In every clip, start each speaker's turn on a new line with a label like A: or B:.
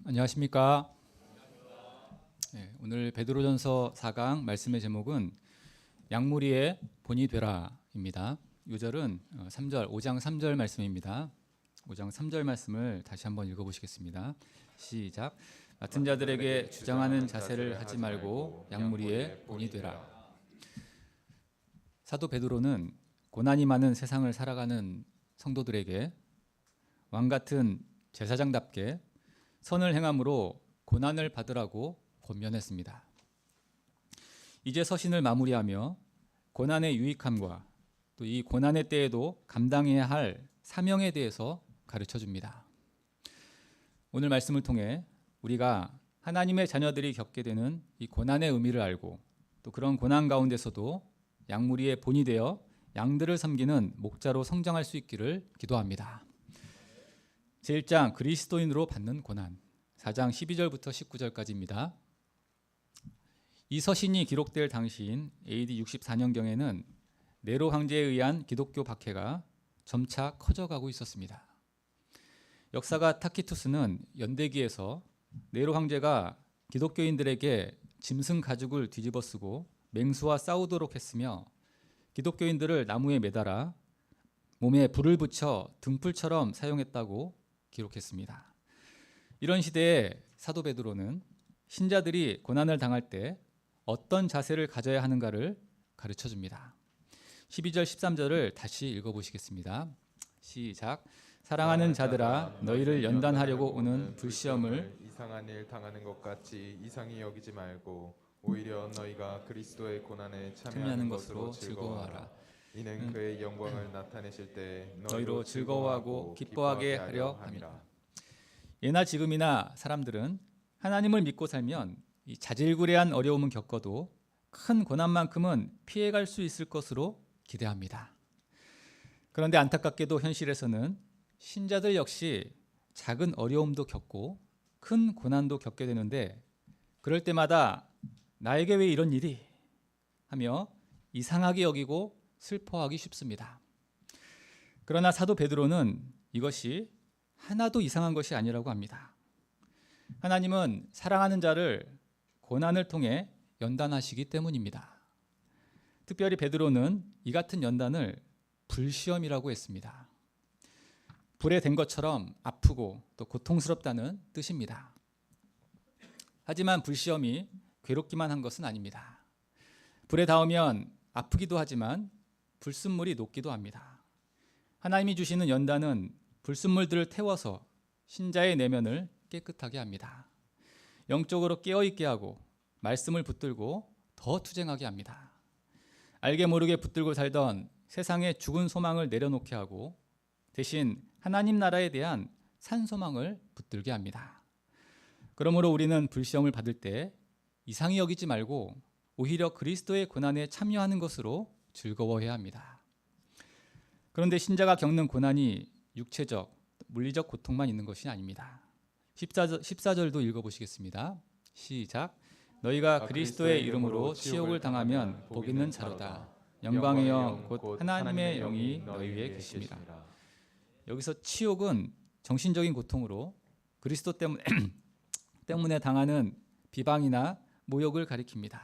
A: 안녕하십니까? 오늘 베드로전서 4강 말씀의 제목은 양무리의 본이 되라입니다. 요절은 3절, 5장 3절 말씀입니다. 5장 3절 말씀을 다시 한번 읽어보시겠습니다. 시작. 맡은 자들에게 주장하는 자세를 하지 말고 양무리의 본이 되라. 사도 베드로는 고난이 많은 세상을 살아가는 성도들에게 왕같은 제사장답게 선을 행함으로 고난을 받으라고 권면했습니다. 이제 서신을 마무리하며 고난의 유익함과 또 이 고난의 때에도 감당해야 할 사명에 대해서 가르쳐 줍니다. 오늘 말씀을 통해 우리가 하나님의 자녀들이 겪게 되는 이 고난의 의미를 알고 또 그런 고난 가운데서도 양무리의 본이 되어 양들을 섬기는 목자로 성장할 수 있기를 기도합니다. 제1장 그리스도인으로 받는 고난, 4장 12절부터 19절까지입니다. 이 서신이 기록될 당시인 AD 64년경에는 네로 황제에 의한 기독교 박해가 점차 커져가고 있었습니다. 역사가 타키투스는 연대기에서 네로 황제가 기독교인들에게 짐승 가죽을 뒤집어쓰고 맹수와 싸우도록 했으며 기독교인들을 나무에 매달아 몸에 불을 붙여 등불처럼 사용했다고 기록했습니다. 이런 시대에 사도 베드로는 신자들이 고난을 당할 때 어떤 자세를 가져야 하는가를 가르쳐 줍니다. 12절 13절을 다시 읽어보시겠습니다. 시작. 사랑하는 자들아 너희를 연단하려고 오는 불시험을
B: 이상한 일 당하는 것 같이 이상히 여기지 말고 오히려 너희가 그리스도의 고난에 참여하는 것으로 즐거워하라. 이는 그의 영광을 나타내실 때
A: 너희로 즐거워하고 기뻐하게 하려 함이라. 예나 지금이나 사람들은 하나님을 믿고 살면 이 자질구레한 어려움은 겪어도 큰 고난만큼은 피해갈 수 있을 것으로 기대합니다. 그런데 안타깝게도 현실에서는 신자들 역시 작은 어려움도 겪고 큰 고난도 겪게 되는데 그럴 때마다 나에게 왜 이런 일이? 하며 이상하게 여기고 슬퍼하기 쉽습니다. 그러나 사도 베드로는 이것이 하나도 이상한 것이 아니라고 합니다. 하나님은 사랑하는 자를 고난을 통해 연단하시기 때문입니다. 특별히 베드로는 이 같은 연단을 불시험이라고 했습니다. 불에 댄 것처럼 아프고 또 고통스럽다는 뜻입니다. 하지만 불시험이 괴롭기만 한 것은 아닙니다. 불에 닿으면 아프기도 하지만 불순물이 녹기도 합니다. 하나님이 주시는 연단은 불순물들을 태워서 신자의 내면을 깨끗하게 합니다. 영적으로 깨어있게 하고 말씀을 붙들고 더 투쟁하게 합니다. 알게 모르게 붙들고 살던 세상의 죽은 소망을 내려놓게 하고 대신 하나님 나라에 대한 산 소망을 붙들게 합니다. 그러므로 우리는 불시험을 받을 때 이상히 여기지 말고 오히려 그리스도의 고난에 참여하는 것으로 즐거워해야 합니다. 그런데 신자가 겪는 고난이 육체적, 물리적 고통만 있는 것이 아닙니다. 14절도 읽어보시겠습니다. 시작. 너희가 그리스도의 이름으로 치욕을 당하면 복 있는 자로다. 영광의 영 곧 하나님의 영이 너희 위에 계십니다. 여기서 치욕은 정신적인 고통으로 그리스도 때문에 당하는 비방이나 모욕을 가리킵니다.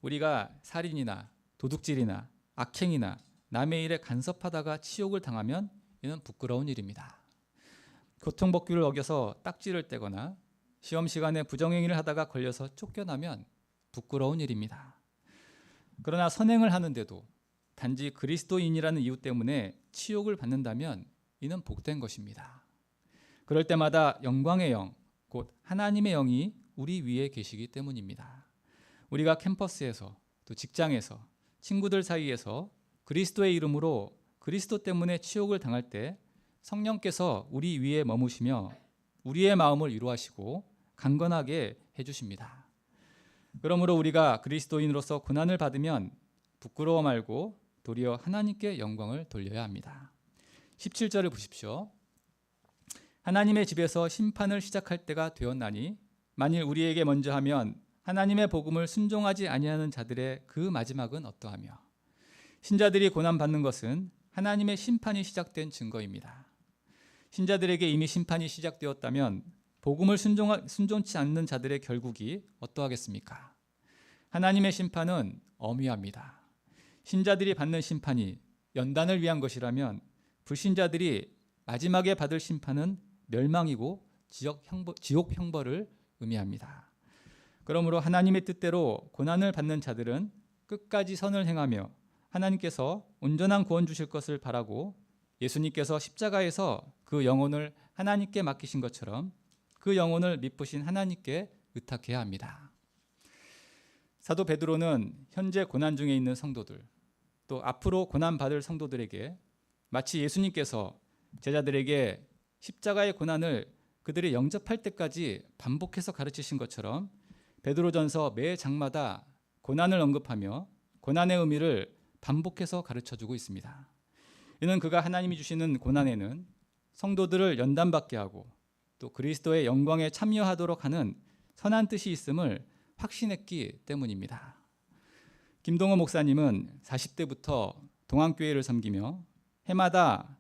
A: 우리가 살인이나 도둑질이나 악행이나 남의 일에 간섭하다가 치욕을 당하면 이는 부끄러운 일입니다. 교통법규를 어겨서 딱지를 떼거나 시험 시간에 부정행위를 하다가 걸려서 쫓겨나면 부끄러운 일입니다. 그러나 선행을 하는데도 단지 그리스도인이라는 이유 때문에 치욕을 받는다면 이는 복된 것입니다. 그럴 때마다 영광의 영, 곧 하나님의 영이 우리 위에 계시기 때문입니다. 우리가 캠퍼스에서 또 직장에서 친구들 사이에서 그리스도의 이름으로 그리스도 때문에 치욕을 당할 때 성령께서 우리 위에 머무시며 우리의 마음을 위로하시고 강건하게 해주십니다. 그러므로 우리가 그리스도인으로서 고난을 받으면 부끄러워 말고 도리어 하나님께 영광을 돌려야 합니다. 17절을 보십시오. 하나님의 집에서 심판을 시작할 때가 되었나니 만일 우리에게 먼저 하면 하나님의 복음을 순종하지 아니하는 자들의 그 마지막은 어떠하며 신자들이 고난받는 것은 하나님의 심판이 시작된 증거입니다. 신자들에게 이미 심판이 시작되었다면 복음을 순종치 않는 자들의 결국이 어떠하겠습니까? 하나님의 심판은 엄위합니다. 신자들이 받는 심판이 연단을 위한 것이라면 불신자들이 마지막에 받을 심판은 멸망이고 지옥 형벌을 의미합니다. 그러므로 하나님의 뜻대로 고난을 받는 자들은 끝까지 선을 행하며 하나님께서 온전한 구원 주실 것을 바라고 예수님께서 십자가에서 그 영혼을 하나님께 맡기신 것처럼 그 영혼을 미쁘신 하나님께 의탁해야 합니다. 사도 베드로는 현재 고난 중에 있는 성도들, 또 앞으로 고난 받을 성도들에게 마치 예수님께서 제자들에게 십자가의 고난을 그들이 영접할 때까지 반복해서 가르치신 것처럼 베드로전서 매 장마다 고난을 언급하며 고난의 의미를 반복해서 가르쳐주고 있습니다. 이는 그가 하나님이 주시는 고난에는 성도들을 연단받게 하고 또 그리스도의 영광에 참여하도록 하는 선한 뜻이 있음을 확신했기 때문입니다. 김동호 목사님은 40대부터 동안교회를 섬기며 해마다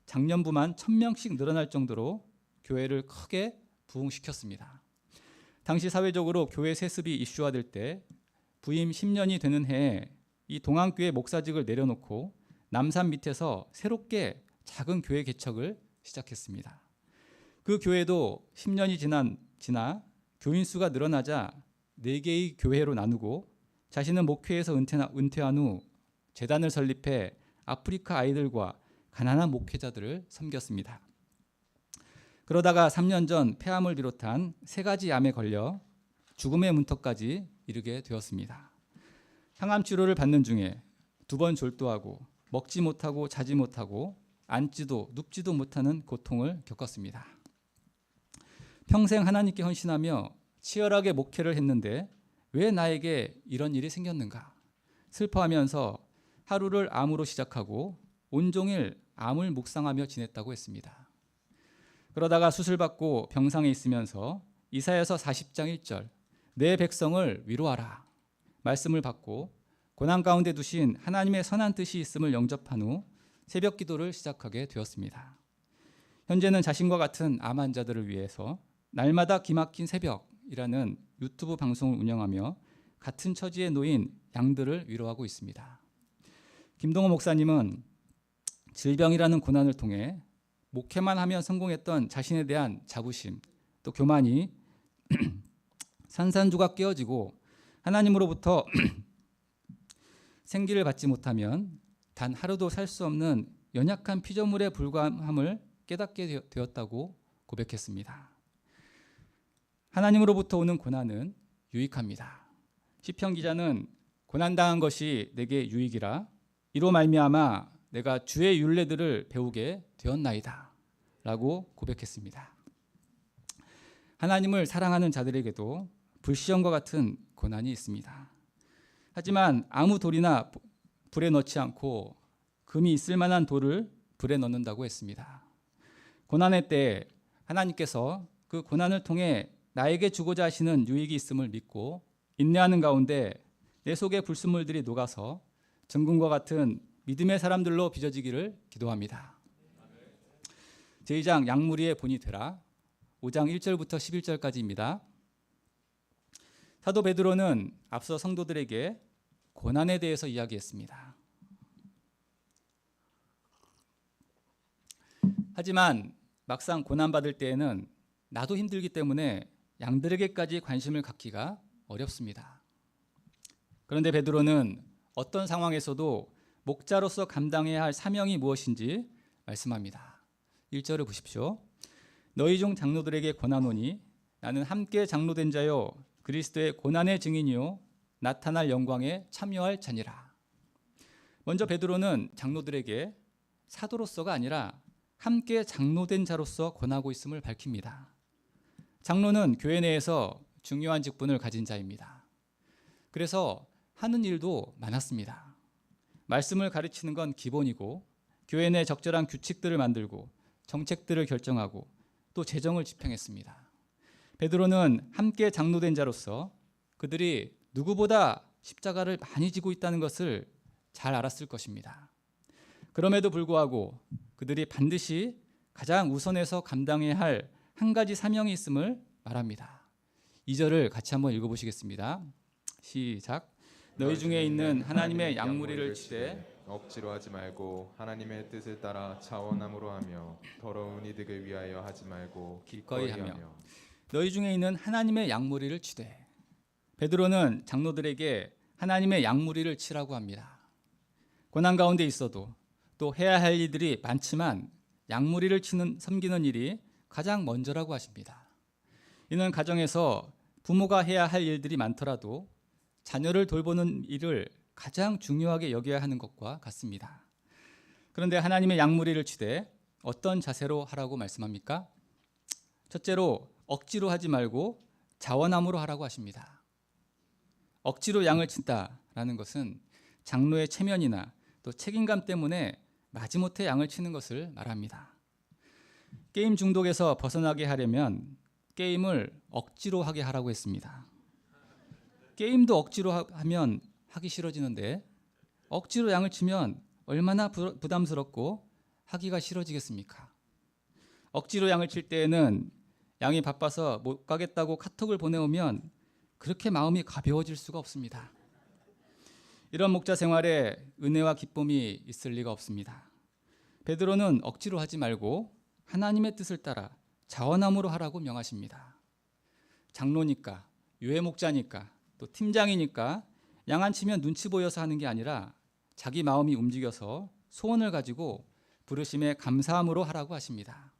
A: 작년부만 1000명씩 늘어날 정도로 교회를 크게 부흥시켰습니다. 당시 사회적으로 교회 세습이 이슈화될 때 부임 10년이 되는 해에 이 동안교회 목사직을 내려놓고 남산 밑에서 새롭게 작은 교회 개척을 시작했습니다. 그 교회도 10년이 지나 교인 수가 늘어나자 4개의 교회로 나누고 자신은 목회에서 은퇴한 후 재단을 설립해 아프리카 아이들과 가난한 목회자들을 섬겼습니다. 그러다가 3년 전 폐암을 비롯한 3가지 암에 걸려 죽음의 문턱까지 이르게 되었습니다. 항암 치료를 받는 중에 2번 졸도하고 먹지 못하고 자지 못하고 앉지도 눕지도 못하는 고통을 겪었습니다. 평생 하나님께 헌신하며 치열하게 목회를 했는데 왜 나에게 이런 일이 생겼는가? 슬퍼하면서 하루를 암으로 시작하고 온종일 암을 묵상하며 지냈다고 했습니다. 그러다가 수술받고 병상에 있으면서 이사야서 40장 1절 내 백성을 위로하라 말씀을 받고 고난 가운데 두신 하나님의 선한 뜻이 있음을 영접한 후 새벽 기도를 시작하게 되었습니다. 현재는 자신과 같은 암 환자들을 위해서 날마다 기막힌 새벽이라는 유튜브 방송을 운영하며 같은 처지에 놓인 양들을 위로하고 있습니다. 김동호 목사님은 질병이라는 고난을 통해 목회만 하면 성공했던 자신에 대한 자부심 또 교만이 산산조각 깨어지고 하나님으로부터 생기를 받지 못하면 단 하루도 살 수 없는 연약한 피조물에 불과함을 깨닫게 되었다고 고백했습니다. 하나님으로부터 오는 고난은 유익합니다. 시편 기자는 고난당한 것이 내게 유익이라 이로 말미암아 내가 주의 율례들을 배우게 되었나이다 라고 고백했습니다. 하나님을 사랑하는 자들에게도 불시험과 같은 고난이 있습니다. 하지만 아무 돌이나 불에 넣지 않고 금이 있을 만한 돌을 불에 넣는다고 했습니다. 고난의 때 하나님께서 그 고난을 통해 나에게 주고자 하시는 유익이 있음을 믿고 인내하는 가운데 내 속의 불순물들이 녹아서 정금과 같은 믿음의 사람들로 빚어지기를 기도합니다. 제2장 양무리의 본이 되라 5장 1절부터 11절까지입니다. 사도 베드로는 앞서 성도들에게 고난에 대해서 이야기했습니다. 하지만 막상 고난받을 때에는 나도 힘들기 때문에 양들에게까지 관심을 갖기가 어렵습니다. 그런데 베드로는 어떤 상황에서도 목자로서 감당해야 할 사명이 무엇인지 말씀합니다. 1절을 보십시오. 너희 중 장로들에게 권하노니 나는 함께 장로된 자요 그리스도의 고난의 증인이요 나타날 영광에 참여할 자니라. 먼저 베드로는 장로들에게 사도로서가 아니라 함께 장로된 자로서 권하고 있음을 밝힙니다. 장로는 교회 내에서 중요한 직분을 가진 자입니다. 그래서 하는 일도 많았습니다. 말씀을 가르치는 건 기본이고 교회 내 적절한 규칙들을 만들고 정책들을 결정하고 또 재정을 집행했습니다. 베드로는 함께 장로된 자로서 그들이 누구보다 십자가를 많이 지고 있다는 것을 잘 알았을 것입니다. 그럼에도 불구하고 그들이 반드시 가장 우선해서 감당해야 할 한 가지 사명이 있음을 말합니다. 2절을 같이 한번 읽어보시겠습니다. 시작. 너희 중에 있는 하나님의 양무리를 치되
B: 억지로 하지 말고 하나님의 뜻을 따라 자원함으로 하며 더러운 이득을 위하여 하지 말고 기꺼이 하며.
A: 너희 중에 있는 하나님의 양무리를 치되, 베드로는 장로들에게 하나님의 양무리를 치라고 합니다. 고난 가운데 있어도 또 해야 할 일들이 많지만 양무리를 섬기는 일이 가장 먼저라고 하십니다. 이는 가정에서 부모가 해야 할 일들이 많더라도 자녀를 돌보는 일을 가장 중요하게 여겨야 하는 것과 같습니다. 그런데 하나님의 양무리를 치되 어떤 자세로 하라고 말씀합니까? 첫째로 억지로 하지 말고 자원함으로 하라고 하십니다. 억지로 양을 친다라는 것은 장로의 체면이나 또 책임감 때문에 마지못해 양을 치는 것을 말합니다. 게임 중독에서 벗어나게 하려면 게임을 억지로 하게 하라고 했습니다. 게임도 억지로 하면 하기 싫어지는데 억지로 양을 치면 얼마나 부담스럽고 하기가 싫어지겠습니까? 억지로 양을 칠 때에는 양이 바빠서 못 가겠다고 카톡을 보내오면 그렇게 마음이 가벼워질 수가 없습니다. 이런 목자 생활에 은혜와 기쁨이 있을 리가 없습니다. 베드로는 억지로 하지 말고 하나님의 뜻을 따라 자원함으로 하라고 명하십니다. 장로니까, 유해 목자니까, 또 팀장이니까 양 안 치면 눈치 보여서 하는 게 아니라 자기 마음이 움직여서 소원을 가지고 부르심에 감사함으로 하라고 하십니다.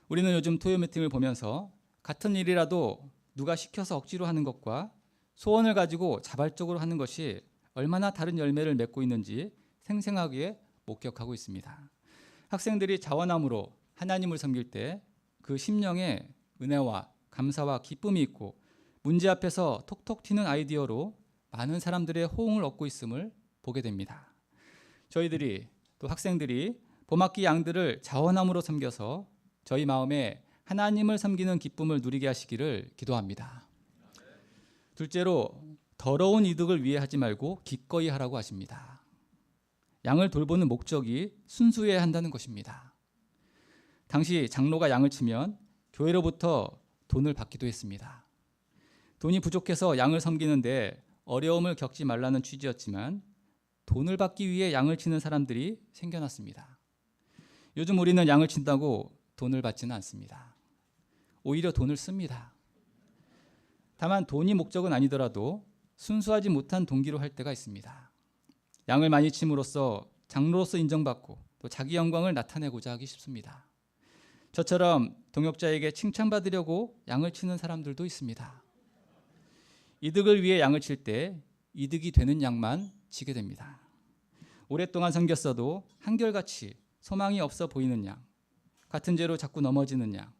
A: 우리는 요즘 토요 미팅을 보면서 같은 일이라도 누가 시켜서 억지로 하는 것과 소원을 가지고 자발적으로 하는 것이 얼마나 다른 열매를 맺고 있는지 생생하게 목격하고 있습니다. 학생들이 자원함으로 하나님을 섬길 때 그 심령에 은혜와 감사와 기쁨이 있고 문제 앞에서 톡톡 튀는 아이디어로 많은 사람들의 호응을 얻고 있음을 보게 됩니다. 저희들이 또 학생들이 봄학기 양들을 자원함으로 섬겨서 저희 마음에 하나님을 섬기는 기쁨을 누리게 하시기를 기도합니다. 둘째로 더러운 이득을 위해 하지 말고 기꺼이 하라고 하십니다. 양을 돌보는 목적이 순수해야 한다는 것입니다. 당시 장로가 양을 치면 교회로부터 돈을 받기도 했습니다. 돈이 부족해서 양을 섬기는데 어려움을 겪지 말라는 취지였지만 돈을 받기 위해 양을 치는 사람들이 생겨났습니다. 요즘 우리는 양을 친다고 돈을 받지는 않습니다. 오히려 돈을 씁니다. 다만 돈이 목적은 아니더라도 순수하지 못한 동기로 할 때가 있습니다. 양을 많이 침으로써 장로로서 인정받고 또 자기 영광을 나타내고자 하기 쉽습니다. 저처럼 동역자에게 칭찬받으려고 양을 치는 사람들도 있습니다. 이득을 위해 양을 칠 때 이득이 되는 양만 치게 됩니다. 오랫동안 섬겼어도 한결같이 소망이 없어 보이는 양, 같은 죄로 자꾸 넘어지는 양,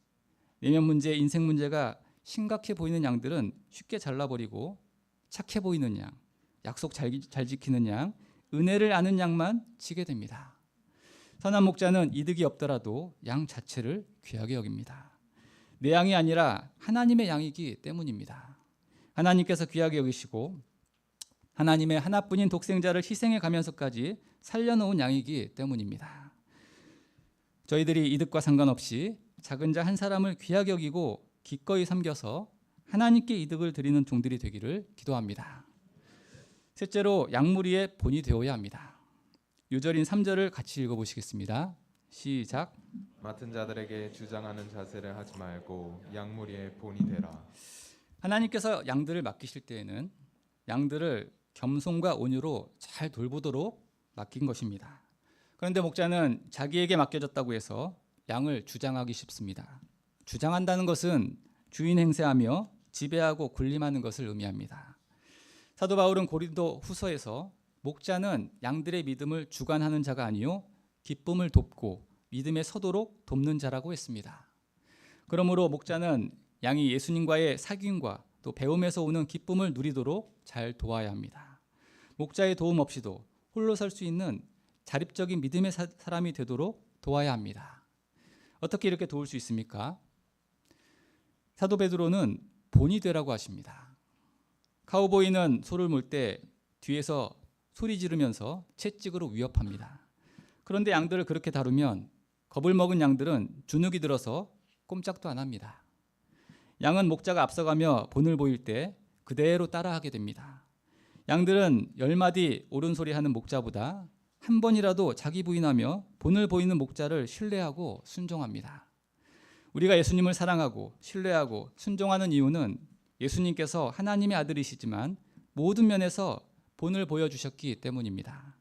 A: 내면 문제, 인생 문제가 심각해 보이는 양들은 쉽게 잘라버리고 착해 보이는 양, 약속 잘 지키는 양, 은혜를 아는 양만 치게 됩니다. 선한 목자는 이득이 없더라도 양 자체를 귀하게 여깁니다. 내 양이 아니라 하나님의 양이기 때문입니다. 하나님께서 귀하게 여기시고 하나님의 하나뿐인 독생자를 희생해 가면서까지 살려놓은 양이기 때문입니다. 저희들이 이득과 상관없이 작은 자 한 사람을 귀하게 여기고 기꺼이 섬겨서 하나님께 이득을 드리는 종들이 되기를 기도합니다. 셋째로 양무리의 본이 되어야 합니다. 유절인 3절을 같이 읽어보시겠습니다. 시작.
B: 맡은 자들에게 주장하는 자세를 하지 말고 양무리의 본이 되라.
A: 하나님께서 양들을 맡기실 때에는 양들을 겸손과 온유로 잘 돌보도록 맡긴 것입니다. 그런데 목자는 자기에게 맡겨졌다고 해서 양을 주장하기 쉽습니다. 주장한다는 것은 주인 행세하며 지배하고 군림하는 것을 의미합니다. 사도 바울은 고린도 후서에서 목자는 양들의 믿음을 주관하는 자가 아니요 기쁨을 돕고 믿음에 서도록 돕는 자라고 했습니다. 그러므로 목자는 양이 예수님과의 사귐과 또 배움에서 오는 기쁨을 누리도록 잘 도와야 합니다. 목자의 도움 없이도 홀로 설 수 있는 자립적인 믿음의 사람이 되도록 도와야 합니다. 어떻게 이렇게 도울 수 있습니까? 사도 베드로는 본이 되라고 하십니다. 카우보이는 소를 몰 때 뒤에서 소리 지르면서 채찍으로 위협합니다. 그런데 양들을 그렇게 다루면 겁을 먹은 양들은 주눅이 들어서 꼼짝도 안 합니다. 양은 목자가 앞서가며 본을 보일 때 그대로 따라하게 됩니다. 양들은 10마디 옳은소리 하는 목자보다 한 번이라도 자기 부인하며 본을 보이는 목자를 신뢰하고 순종합니다. 우리가 예수님을 사랑하고 신뢰하고 순종하는 이유는 예수님께서 하나님의 아들이시지만 모든 면에서 본을 보여주셨기 때문입니다.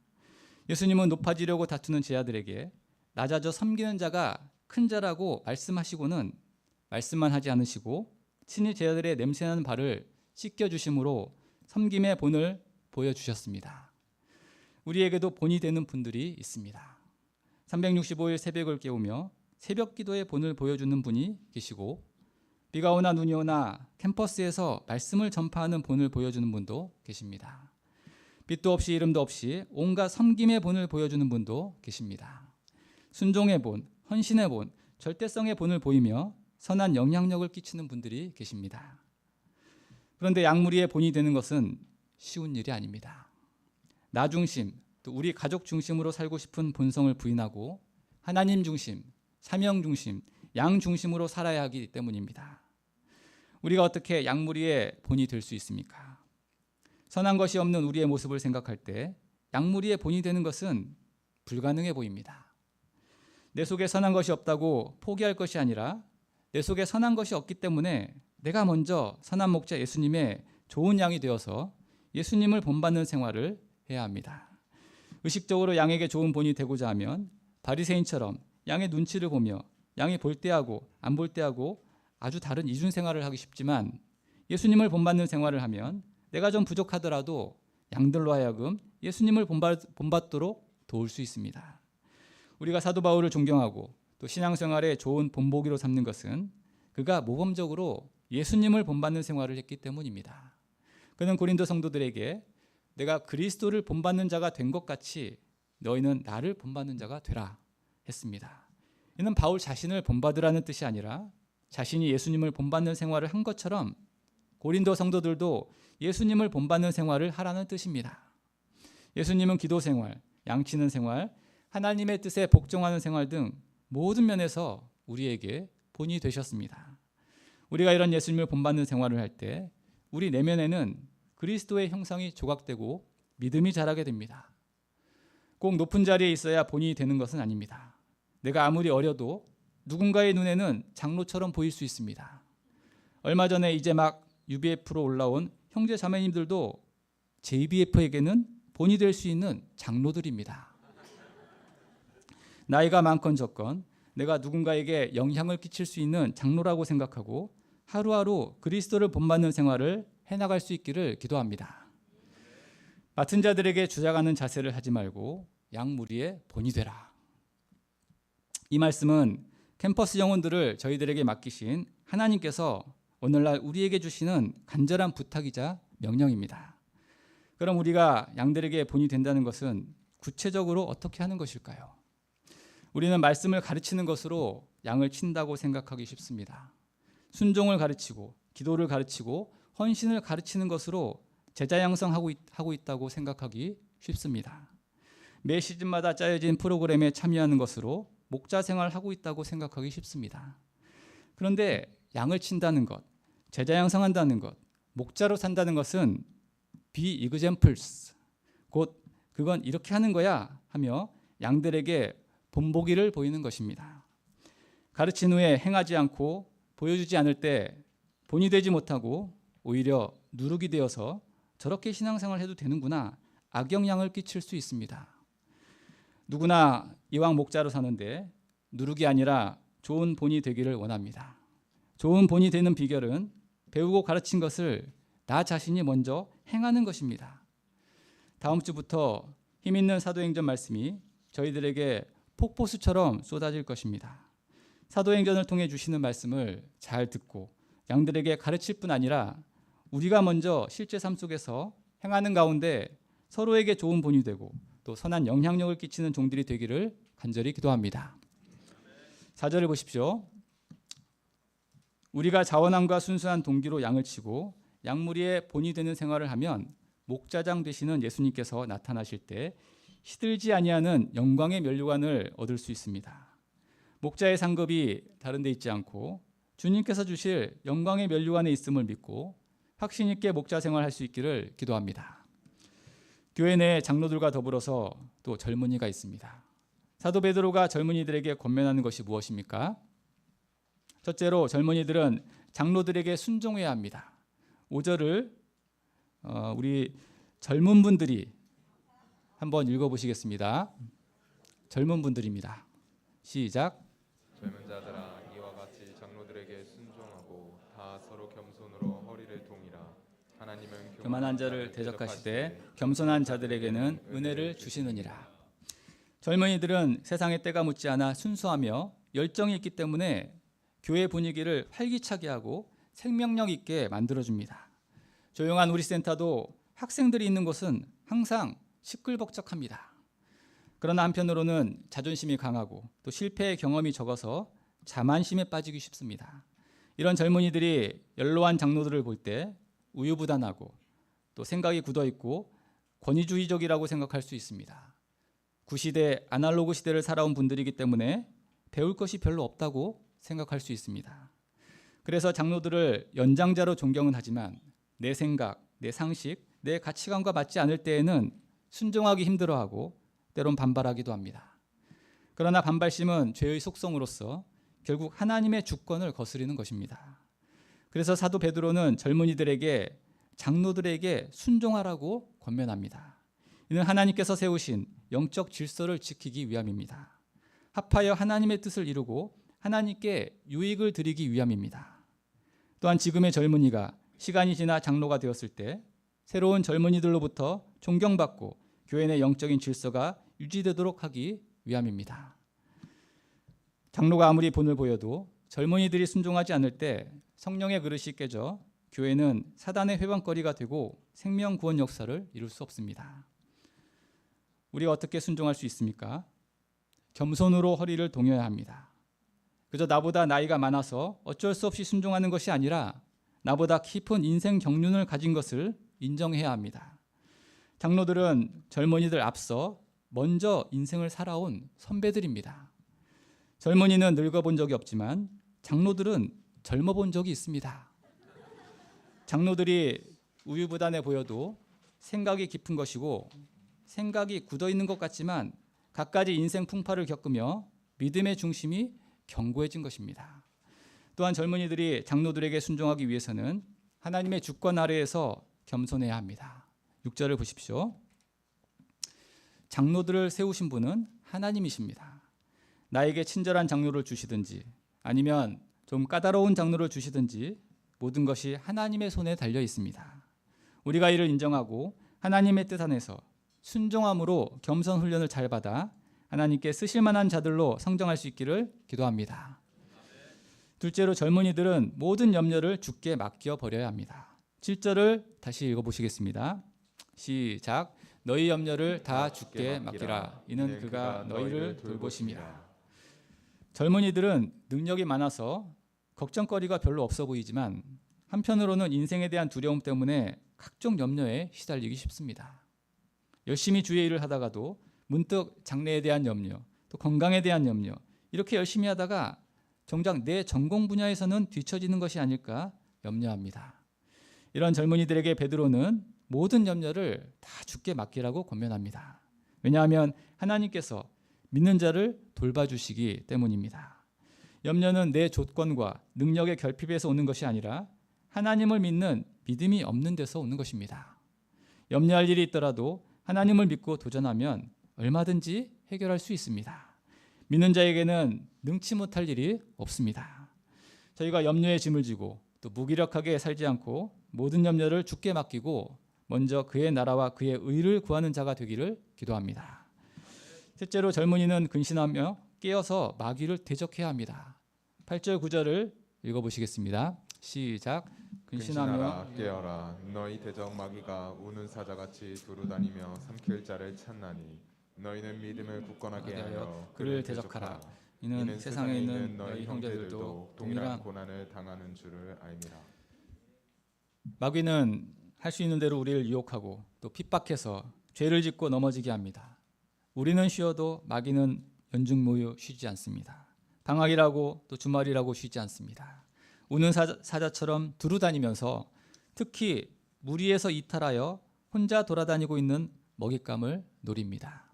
A: 예수님은 높아지려고 다투는 제자들에게 낮아져 섬기는 자가 큰 자라고 말씀하시고는 말씀만 하지 않으시고 친히 제자들의 냄새나는 발을 씻겨주심으로 섬김의 본을 보여주셨습니다. 우리에게도 본이 되는 분들이 있습니다. 365일 새벽을 깨우며 새벽 기도의 본을 보여주는 분이 계시고 비가 오나 눈이 오나 캠퍼스에서 말씀을 전파하는 본을 보여주는 분도 계십니다. 빛도 없이 이름도 없이 온갖 섬김의 본을 보여주는 분도 계십니다. 순종의 본, 헌신의 본, 절대성의 본을 보이며 선한 영향력을 끼치는 분들이 계십니다. 그런데 양무리의 본이 되는 것은 쉬운 일이 아닙니다. 나 중심, 또 우리 가족 중심으로 살고 싶은 본성을 부인하고 하나님 중심, 사명 중심, 양 중심으로 살아야 하기 때문입니다. 우리가 어떻게 양무리의 본이 될 수 있습니까? 선한 것이 없는 우리의 모습을 생각할 때 양무리의 본이 되는 것은 불가능해 보입니다. 내 속에 선한 것이 없다고 포기할 것이 아니라 내 속에 선한 것이 없기 때문에 내가 먼저 선한 목자 예수님의 좋은 양이 되어서 예수님을 본받는 생활을 해야 합니다. 의식적으로 양에게 좋은 본이 되고자 하면 바리새인처럼 양의 눈치를 보며 양이 볼 때 하고 안 볼 때 하고 아주 다른 이중 생활을 하기 쉽지만 예수님을 본받는 생활을 하면 내가 좀 부족하더라도 양들로 하여금 예수님을 본받도록 도울 수 있습니다. 우리가 사도 바울을 존경하고 또 신앙생활에 좋은 본보기로 삼는 것은 그가 모범적으로 예수님을 본받는 생활을 했기 때문입니다. 그는 고린도 성도들에게 내가 그리스도를 본받는 자가 된 것 같이 너희는 나를 본받는 자가 되라 했습니다. 이는 바울 자신을 본받으라는 뜻이 아니라 자신이 예수님을 본받는 생활을 한 것처럼 고린도 성도들도 예수님을 본받는 생활을 하라는 뜻입니다. 예수님은 기도 생활, 양치는 생활, 하나님의 뜻에 복종하는 생활 등 모든 면에서 우리에게 본이 되셨습니다. 우리가 이런 예수님을 본받는 생활을 할 때 우리 내면에는 그리스도의 형상이 조각되고 믿음이 자라게 됩니다. 꼭 높은 자리에 있어야 본이 되는 것은 아닙니다. 내가 아무리 어려도 누군가의 눈에는 장로처럼 보일 수 있습니다. 얼마 전에 이제 막 UBF로 올라온 형제 자매님들도 JBF에게는 본이 될 수 있는 장로들입니다. 나이가 많건 적건 내가 누군가에게 영향을 끼칠 수 있는 장로라고 생각하고 하루하루 그리스도를 본받는 생활을 해나갈 수 있기를 기도합니다. 맡은 자들에게 주장하는 자세를 하지 말고 양무리의 본이 되라. 이 말씀은 캠퍼스 영혼들을 저희들에게 맡기신 하나님께서 오늘날 우리에게 주시는 간절한 부탁이자 명령입니다. 그럼 우리가 양들에게 본이 된다는 것은 구체적으로 어떻게 하는 것일까요? 우리는 말씀을 가르치는 것으로 양을 친다고 생각하기 쉽습니다. 순종을 가르치고 기도를 가르치고 헌신을 가르치는 것으로 제자 양성하고 있다고 생각하기 쉽습니다. 매 시즌마다 짜여진 프로그램에 참여하는 것으로 목자 생활하고 있다고 생각하기 쉽습니다. 그런데 양을 친다는 것, 제자 양성한다는 것, 목자로 산다는 것은 be-examples, 곧 그건 이렇게 하는 거야 하며 양들에게 본보기를 보이는 것입니다. 가르친 후에 행하지 않고 보여주지 않을 때 본이 되지 못하고 오히려 누룩이 되어서 저렇게 신앙생활을 해도 되는구나 악영향을 끼칠 수 있습니다. 누구나 이왕 목자로 사는데 누룩이 아니라 좋은 본이 되기를 원합니다. 좋은 본이 되는 비결은 배우고 가르친 것을 나 자신이 먼저 행하는 것입니다. 다음 주부터 힘있는 사도행전 말씀이 저희들에게 폭포수처럼 쏟아질 것입니다. 사도행전을 통해 주시는 말씀을 잘 듣고 양들에게 가르칠 뿐 아니라 우리가 먼저 실제 삶 속에서 행하는 가운데 서로에게 좋은 본이 되고 또 선한 영향력을 끼치는 종들이 되기를 간절히 기도합니다. 4절을 보십시오. 우리가 자원함과 순수한 동기로 양을 치고 양무리의 본이 되는 생활을 하면 목자장 되시는 예수님께서 나타나실 때 시들지 아니하는 영광의 면류관을 얻을 수 있습니다. 목자의 상급이 다른 데 있지 않고 주님께서 주실 영광의 면류 안에 있음을 믿고 확신 있게 목자 생활할 수 있기를 기도합니다. 교회 내 장로들과 더불어서 또 젊은이가 있습니다. 사도 베드로가 젊은이들에게 권면하는 것이 무엇입니까? 첫째로 젊은이들은 장로들에게 순종해야 합니다. 5절을 우리 젊은 분들이 한번 읽어보시겠습니다. 젊은 분들입니다. 시작.
B: 젊은 자들아 이와 같이 장로들에게 순종하고 다 서로 겸손으로 허리를 동이라. 하나님은
A: 교만한 자를 대적하시되 겸손한 자들에게는 은혜를 주시느니라. 젊은이들은 세상의 때가 묻지 않아 순수하며 열정이 있기 때문에 교회 분위기를 활기차게 하고 생명력 있게 만들어줍니다. 조용한 우리 센터도 학생들이 있는 곳은 항상 시끌벅적합니다. 그러나 한편으로는 자존심이 강하고 또 실패의 경험이 적어서 자만심에 빠지기 쉽습니다. 이런 젊은이들이 연로한 장로들을 볼 때 우유부단하고 또 생각이 굳어있고 권위주의적이라고 생각할 수 있습니다. 구시대 아날로그 시대를 살아온 분들이기 때문에 배울 것이 별로 없다고 생각할 수 있습니다. 그래서 장로들을 연장자로 존경은 하지만 내 생각, 내 상식, 내 가치관과 맞지 않을 때에는 순종하기 힘들어하고 때론 반발하기도 합니다. 그러나 반발심은 죄의 속성으로서 결국 하나님의 주권을 거스르는 것입니다. 그래서 사도 베드로는 젊은이들에게 장로들에게 순종하라고 권면합니다. 이는 하나님께서 세우신 영적 질서를 지키기 위함입니다. 합하여 하나님의 뜻을 이루고 하나님께 유익을 드리기 위함입니다. 또한 지금의 젊은이가 시간이 지나 장로가 되었을 때 새로운 젊은이들로부터 존경받고 교회 내 영적인 질서가 유지되도록 하기 위함입니다. 장로가 아무리 본을 보여도 젊은이들이 순종하지 않을 때 성령의 그릇이 깨져 교회는 사단의 회방거리가 되고 생명 구원 역사를 이룰 수 없습니다. 우리가 어떻게 순종할 수 있습니까? 겸손으로 허리를 동여야 합니다. 그저 나보다 나이가 많아서 어쩔 수 없이 순종하는 것이 아니라 나보다 깊은 인생 경륜을 가진 것을 인정해야 합니다. 장로들은 젊은이들 앞서 먼저 인생을 살아온 선배들입니다. 젊은이는 늙어본 적이 없지만 장로들은 젊어본 적이 있습니다. 장로들이 우유부단해 보여도 생각이 깊은 것이고 생각이 굳어있는 것 같지만 갖가지 인생 풍파를 겪으며 믿음의 중심이 견고해진 것입니다. 또한 젊은이들이 장로들에게 순종하기 위해서는 하나님의 주권 아래에서 겸손해야 합니다. 6절을 보십시오. 장로들을 세우신 분은 하나님이십니다. 나에게 친절한 장로를 주시든지 아니면 좀 까다로운 장로를 주시든지 모든 것이 하나님의 손에 달려 있습니다. 우리가 이를 인정하고 하나님의 뜻 안에서 순종함으로 겸손 훈련을 잘 받아 하나님께 쓰실 만한 자들로 성장할 수 있기를 기도합니다. 둘째로 젊은이들은 모든 염려를 주께 맡겨 버려야 합니다. 7절을 다시 읽어보시겠습니다. 시작. 너희 염려를 다 주께 맡기라. 이는 그가 너희를 돌보심이라. 젊은이들은 능력이 많아서 걱정거리가 별로 없어 보이지만 한편으로는 인생에 대한 두려움 때문에 각종 염려에 시달리기 쉽습니다. 열심히 주의 일을 하다가도 문득 장래에 대한 염려, 또 건강에 대한 염려, 이렇게 열심히 하다가 정작 내 전공 분야에서는 뒤처지는 것이 아닐까 염려합니다. 이런 젊은이들에게 베드로는 모든 염려를 다 주께 맡기라고 권면합니다. 왜냐하면 하나님께서 믿는 자를 돌봐주시기 때문입니다. 염려는 내 조건과 능력의 결핍에서 오는 것이 아니라 하나님을 믿는 믿음이 없는 데서 오는 것입니다. 염려할 일이 있더라도 하나님을 믿고 도전하면 얼마든지 해결할 수 있습니다. 믿는 자에게는 능치 못할 일이 없습니다. 저희가 염려의 짐을 지고 또 무기력하게 살지 않고 모든 염려를 주께 맡기고 먼저 그의 나라와 그의 의를 구하는 자가 되기를 기도합니다. 셋째로 젊은이는 근신하며 깨어서 마귀를 대적해야 합니다. 8절 9절을 읽어보시겠습니다. 시작.
B: 근신하라 깨어라. 너희 대적 마귀가 우는 사자같이 두루다니며 삼킬 자를 찾나니 너희는 믿음을 굳건하게 하여 그를 대적하라.
A: 이는 세상에 있는 너희 형제들도
B: 동일한 고난을 당하는 줄을 알미라.
A: 마귀는 할 수 있는 대로 우리를 유혹하고 또 핍박해서 죄를 짓고 넘어지게 합니다. 우리는 쉬어도 마귀는 연중무휴 쉬지 않습니다. 방학이라고 또 주말이라고 쉬지 않습니다. 우는 사자처럼 두루 다니면서 특히 무리에서 이탈하여 혼자 돌아다니고 있는 먹잇감을 노립니다.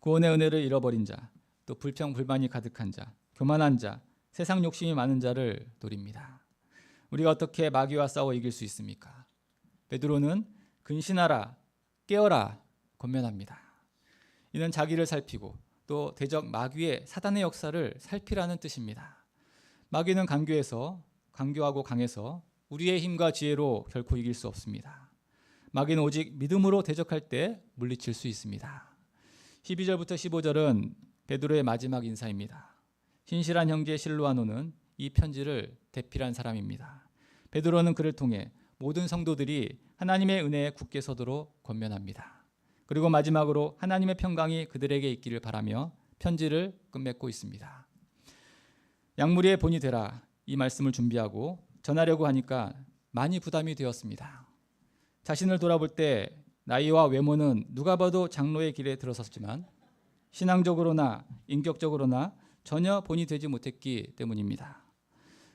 A: 구원의 은혜를 잃어버린 자, 또 불평불만이 가득한 자, 교만한 자, 세상 욕심이 많은 자를 노립니다. 우리가 어떻게 마귀와 싸워 이길 수 있습니까? 베드로는 근신하라, 깨어라 권면합니다. 이는 자기를 살피고 또 대적 마귀의 사단의 역사를 살피라는 뜻입니다. 마귀는 강교하고 강해서 우리의 힘과 지혜로 결코 이길 수 없습니다. 마귀는 오직 믿음으로 대적할 때 물리칠 수 있습니다. 12절부터 15절은 베드로의 마지막 인사입니다. 신실한 형제 실로아노는 이 편지를 대필한 사람입니다. 베드로는 그를 통해 모든 성도들이 하나님의 은혜에 굳게 서도록 권면합니다. 그리고 마지막으로 하나님의 평강이 그들에게 있기를 바라며 편지를 끝맺고 있습니다. 양무리의 본이 되라, 이 말씀을 준비하고 전하려고 하니까 많이 부담이 되었습니다. 자신을 돌아볼 때 나이와 외모는 누가 봐도 장로의 길에 들어섰지만 신앙적으로나 인격적으로나 전혀 본이 되지 못했기 때문입니다.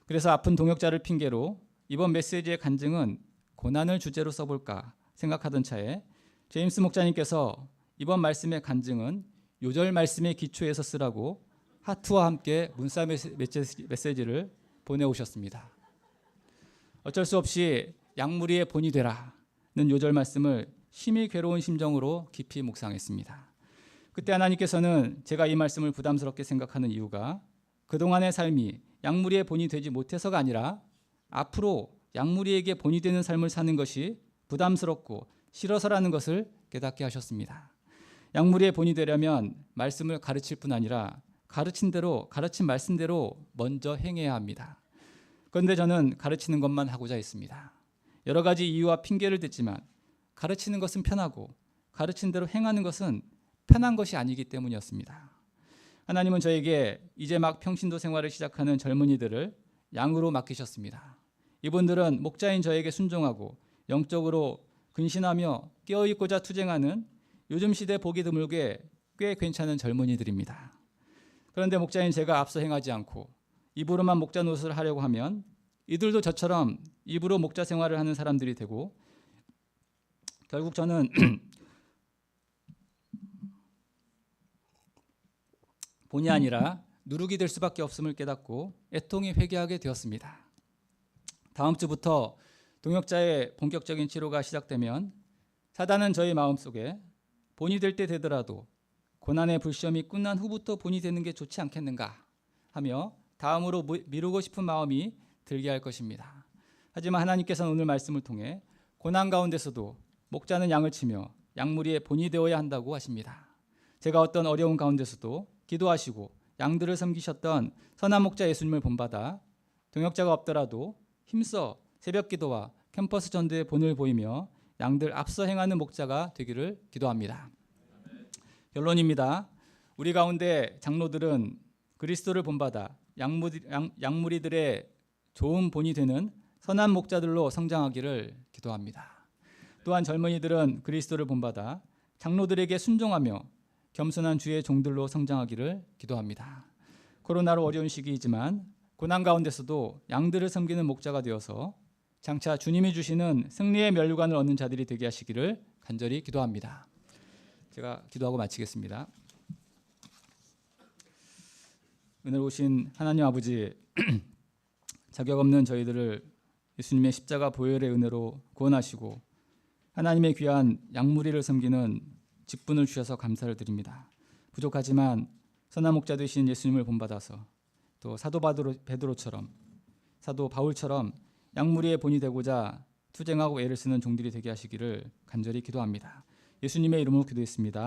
A: 그래서 아픈 동역자를 핑계로 이번 메시지의 간증은 고난을 주제로 써볼까 생각하던 차에 제임스 목자님께서 이번 말씀의 간증은 요절 말씀의 기초에서 쓰라고 하트와 함께 문자 메시지를 보내오셨습니다. 어쩔 수 없이 양무리의 본이 되라는 요절 말씀을 심히 괴로운 심정으로 깊이 묵상했습니다. 그때 하나님께서는 제가 이 말씀을 부담스럽게 생각하는 이유가 그동안의 삶이 양무리의 본이 되지 못해서가 아니라 앞으로 양무리에게 본이 되는 삶을 사는 것이 부담스럽고 싫어서라는 것을 깨닫게 하셨습니다. 양무리의 본이 되려면 말씀을 가르칠 뿐 아니라 가르친 말씀대로 먼저 행해야 합니다. 그런데 저는 가르치는 것만 하고자 했습니다. 여러 가지 이유와 핑계를 댔지만 가르치는 것은 편하고 가르친 대로 행하는 것은 편한 것이 아니기 때문이었습니다. 하나님은 저에게 이제 막 평신도 생활을 시작하는 젊은이들을 양으로 맡기셨습니다. 이분들은 목자인 저에게 순종하고 영적으로 근신하며 깨어있고자 투쟁하는 요즘 시대 보기 드물게 꽤 괜찮은 젊은이들입니다. 그런데 목자인 제가 앞서 행하지 않고 입으로만 목자 노릇을 하려고 하면 이들도 저처럼 입으로 목자 생활을 하는 사람들이 되고 결국 저는 본이 아니라 누룩이 될 수밖에 없음을 깨닫고 애통이 회개하게 되었습니다. 다음 주부터 동역자의 본격적인 치료가 시작되면 사단은 저희 마음속에 본이 될 때 되더라도 고난의 불시험이 끝난 후부터 본이 되는 게 좋지 않겠는가 하며 다음으로 미루고 싶은 마음이 들게 할 것입니다. 하지만 하나님께서는 오늘 말씀을 통해 고난 가운데서도 목자는 양을 치며 양무리의 본이 되어야 한다고 하십니다. 제가 어떤 어려운 가운데서도 기도하시고 양들을 섬기셨던 선한 목자 예수님을 본받아 동역자가 없더라도 힘써 새벽 기도와 캠퍼스 전도의 본을 보이며 양들 앞서 행하는 목자가 되기를 기도합니다. 결론입니다. 우리 가운데 장로들은 그리스도를 본받아 양무리들의 좋은 본이 되는 선한 목자들로 성장하기를 기도합니다. 또한 젊은이들은 그리스도를 본받아 장로들에게 순종하며 겸손한 주의 종들로 성장하기를 기도합니다. 코로나로 어려운 시기이지만 고난 가운데서도 양들을 섬기는 목자가 되어서 장차 주님이 주시는 승리의 면류관을 얻는 자들이 되게 하시기를 간절히 기도합니다. 제가 기도하고 마치겠습니다. 은혜로우신 하나님 아버지, 자격 없는 저희들을 예수님의 십자가 보혈의 은혜로 구원하시고 하나님의 귀한 양무리를 섬기는 직분을 주셔서 감사를 드립니다. 부족하지만 선한 목자 되신 예수님을 본받아서 또 사도 베드로처럼 사도 바울처럼 양무리의 본이 되고자 투쟁하고 애를 쓰는 종들이 되게 하시기를 간절히 기도합니다. 예수님의 이름으로 기도했습니다.